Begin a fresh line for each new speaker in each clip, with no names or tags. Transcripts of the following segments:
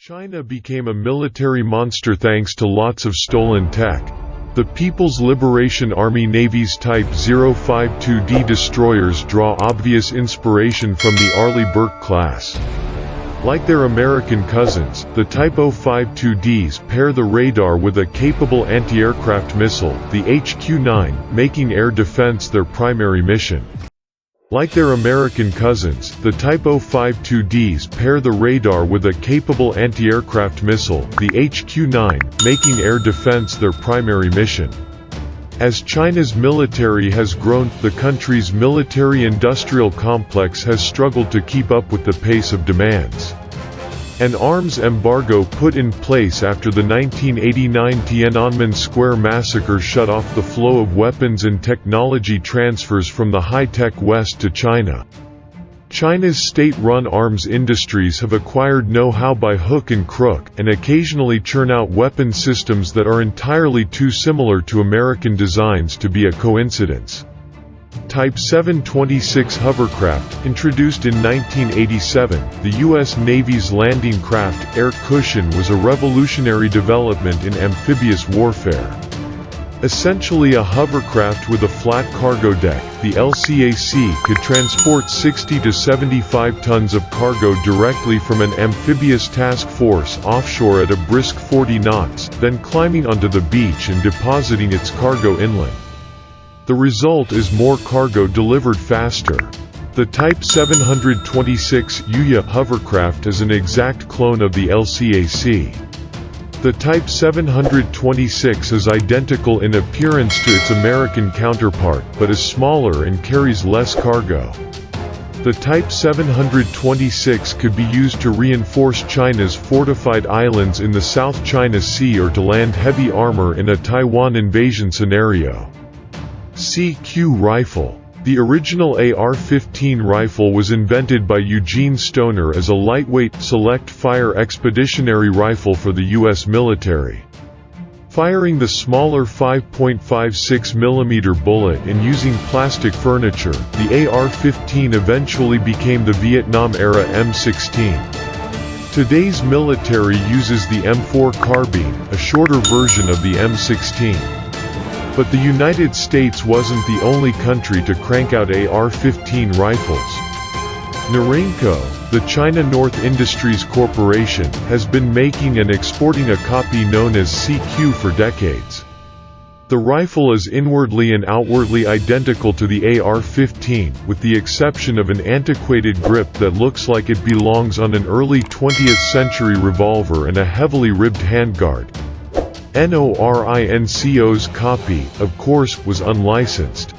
China became a military monster thanks to lots of stolen tech. The People's Liberation Army Navy's Type 052D destroyers draw obvious inspiration from the Arleigh Burke class. Like their American cousins, the Type 052Ds pair the radar with a capable anti-aircraft missile, the HQ-9, making air defense their primary mission. Like their American cousins, the Type 052Ds pair the radar with a capable anti-aircraft missile, the HQ-9, making air defense their primary mission. As China's military has grown, the country's military-industrial complex has struggled to keep up with the pace of demands. An arms embargo put in place after the 1989 Tiananmen Square massacre shut off the flow of weapons and technology transfers from the high-tech West to China. China's state-run arms industries have acquired know-how by hook and crook, and occasionally churn out weapon systems that are entirely too similar to American designs to be a coincidence. Type 726 hovercraft, introduced in 1987, the U.S. Navy's landing craft, air cushion, was a revolutionary development in amphibious warfare. Essentially a hovercraft with a flat cargo deck, the LCAC could transport 60 to 75 tons of cargo directly from an amphibious task force offshore at a brisk 40 knots, then climbing onto the beach and depositing its cargo inland. The result is more cargo delivered faster. The Type 726 Yuya hovercraft is an exact clone of the LCAC. The Type 726 is identical in appearance to its American counterpart, but is smaller and carries less cargo. The Type 726 could be used to reinforce China's fortified islands in the South China Sea or to land heavy armor in a Taiwan invasion scenario. CQ rifle. The original AR-15 rifle was invented by Eugene Stoner as a lightweight, select-fire expeditionary rifle for the U.S. military. Firing the smaller 5.56 mm bullet and using plastic furniture, the AR-15 eventually became the Vietnam-era M16. Today's military uses the M4 carbine, a shorter version of the M16. But the United States wasn't the only country to crank out AR-15 rifles. Norinco, the China North Industries Corporation, has been making and exporting a copy known as CQ for decades. The rifle is inwardly and outwardly identical to the AR-15, with the exception of an antiquated grip that looks like it belongs on an early 20th century revolver and a heavily ribbed handguard. Norinco's copy, of course, was unlicensed.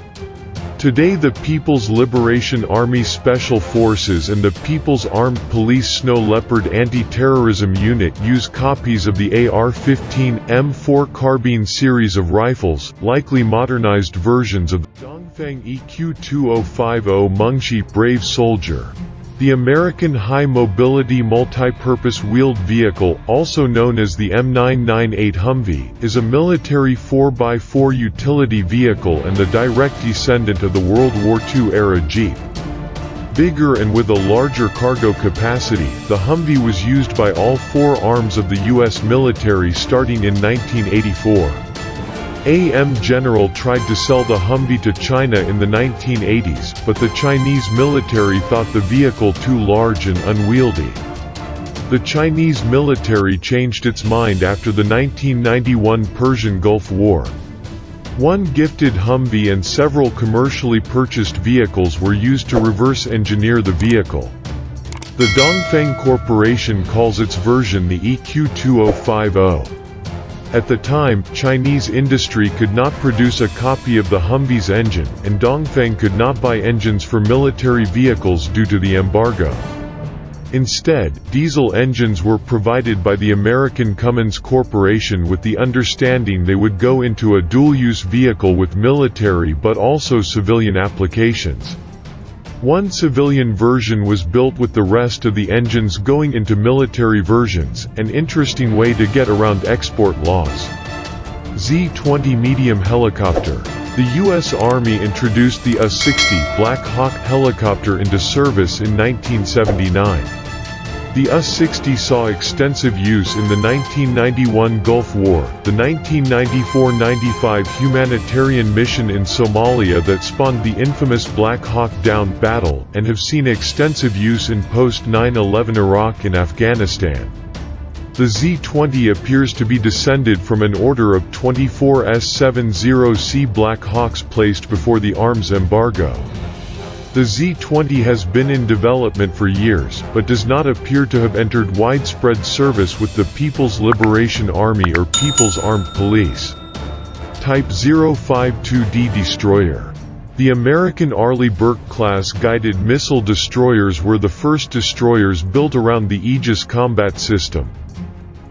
Today the People's Liberation Army Special Forces and the People's Armed Police Snow Leopard Anti-Terrorism Unit use copies of the AR-15 M4 carbine series of rifles, likely modernized versions of the Dongfeng EQ-2050 Mengshi Brave Soldier. The American High Mobility Multi-Purpose Wheeled Vehicle, also known as the M998 Humvee, is a military 4x4 utility vehicle and the direct descendant of the World War II-era Jeep. Bigger and with a larger cargo capacity, the Humvee was used by all four arms of the U.S. military starting in 1984. AM General tried to sell the Humvee to China in the 1980s, but the Chinese military thought the vehicle too large and unwieldy. The Chinese military changed its mind after the 1991 Persian Gulf War. One gifted Humvee and several commercially purchased vehicles were used to reverse engineer the vehicle. The Dongfeng Corporation calls its version the EQ-2050. At the time, Chinese industry could not produce a copy of the Humvee's engine, and Dongfeng could not buy engines for military vehicles due to the embargo. Instead, diesel engines were provided by the American Cummins Corporation with the understanding they would go into a dual-use vehicle with military but also civilian applications. One civilian version was built with the rest of the engines going into military versions, an interesting way to get around export laws. Z-20 medium helicopter. The U.S. Army introduced the A-60 Black Hawk helicopter into service in 1979. The U-60 saw extensive use in the 1991 Gulf War, the 1994-95 humanitarian mission in Somalia that spawned the infamous Black Hawk Down battle, and have seen extensive use in post-9/11 Iraq and Afghanistan. The Z-20 appears to be descended from an order of 24 S-70C Black Hawks placed before the arms embargo. The Z-20 has been in development for years, but does not appear to have entered widespread service with the People's Liberation Army or People's Armed Police. Type 052D destroyer. The American Arleigh Burke-class guided missile destroyers were the first destroyers built around the Aegis combat system.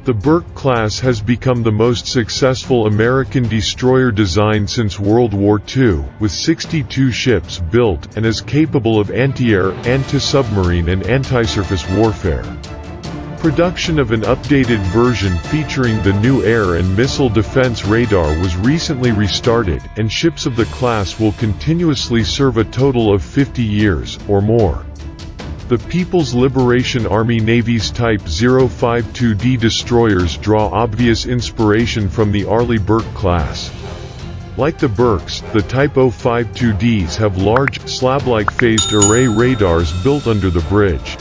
The Burke class has become the most successful American destroyer design since World War II, with 62 ships built, and is capable of anti-air, anti-submarine and anti-surface warfare. Production of an updated version featuring the new air and missile defense radar was recently restarted, and ships of the class will continuously serve a total of 50 years, or more. The People's Liberation Army Navy's Type 052D destroyers draw obvious inspiration from the Arleigh Burke class. Like the Burkes, the Type 052Ds have large, slab-like phased array radars built under the bridge.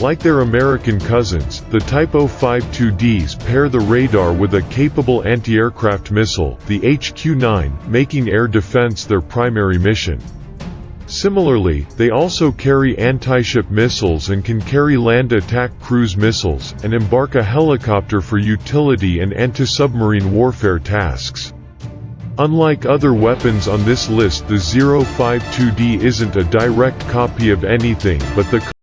Like their American cousins, the Type 052Ds pair the radar with a capable anti-aircraft missile, the HQ-9, making air defense their primary mission. Similarly, they also carry anti-ship missiles and can carry land attack cruise missiles, and embark a helicopter for utility and anti-submarine warfare tasks. Unlike other weapons on this list, the 052D isn't a direct copy of anything but the